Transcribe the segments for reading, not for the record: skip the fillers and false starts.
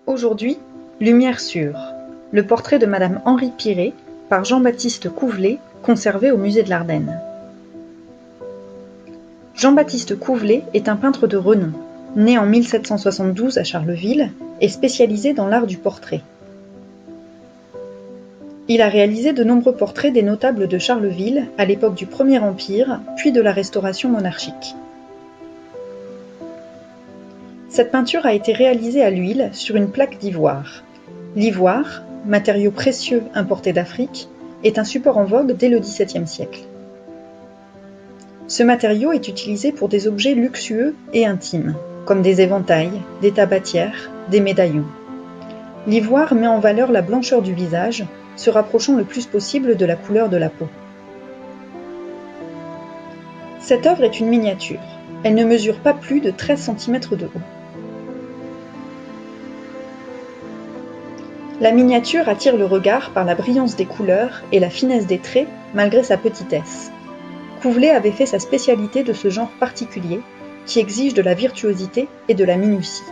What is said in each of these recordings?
Aujourd'hui, Lumière sûre, le portrait de Madame Henri Piré par Jean-Baptiste Couvelet, conservé au musée de l'Ardenne. Jean-Baptiste Couvelet est un peintre de renom, né en 1772 à Charleville et spécialisé dans l'art du portrait. Il a réalisé de nombreux portraits des notables de Charleville à l'époque du Premier Empire, puis de la Restauration monarchique. Cette peinture a été réalisée à l'huile sur une plaque d'ivoire. L'ivoire, matériau précieux importé d'Afrique, est un support en vogue dès le XVIIe siècle. Ce matériau est utilisé pour des objets luxueux et intimes, comme des éventails, des tabatières, des médaillons. L'ivoire met en valeur la blancheur du visage, se rapprochant le plus possible de la couleur de la peau. Cette œuvre est une miniature. Elle ne mesure pas plus de 13 cm de haut. La miniature attire le regard par la brillance des couleurs et la finesse des traits malgré sa petitesse. Couvelet avait fait sa spécialité de ce genre particulier qui exige de la virtuosité et de la minutie.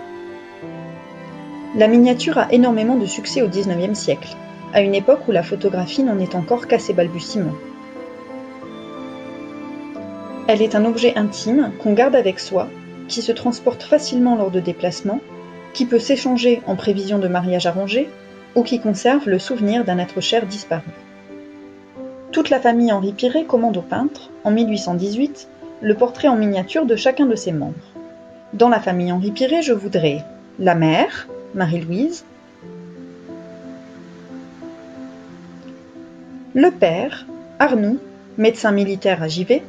La miniature a énormément de succès au XIXe siècle, à une époque où la photographie n'en est encore qu'à ses balbutiements. Elle est un objet intime qu'on garde avec soi, qui se transporte facilement lors de déplacements, qui peut s'échanger en prévision de mariage arrangé, ou qui conserve le souvenir d'un être cher disparu. Toute la famille Henri Piré commande au peintre, en 1818, le portrait en miniature de chacun de ses membres. Dans la famille Henri Piré, je voudrais la mère, Marie-Louise, le père, Arnoux, médecin militaire à Givet,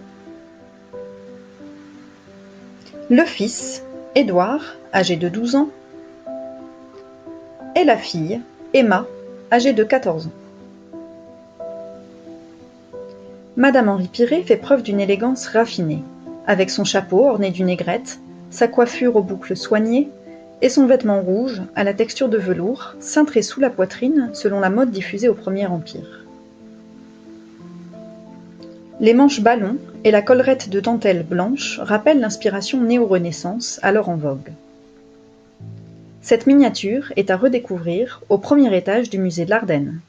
le fils, Édouard, âgé de 12 ans, et la fille, Emma, âgée de 14 ans. Madame Henri Piré fait preuve d'une élégance raffinée, avec son chapeau orné d'une aigrette, sa coiffure aux boucles soignées, et son vêtement rouge, à la texture de velours, cintré sous la poitrine selon la mode diffusée au Premier Empire. Les manches ballons et la collerette de dentelle blanche rappellent l'inspiration néo-renaissance alors en vogue. Cette miniature est à redécouvrir au premier étage du musée de l'Ardenne.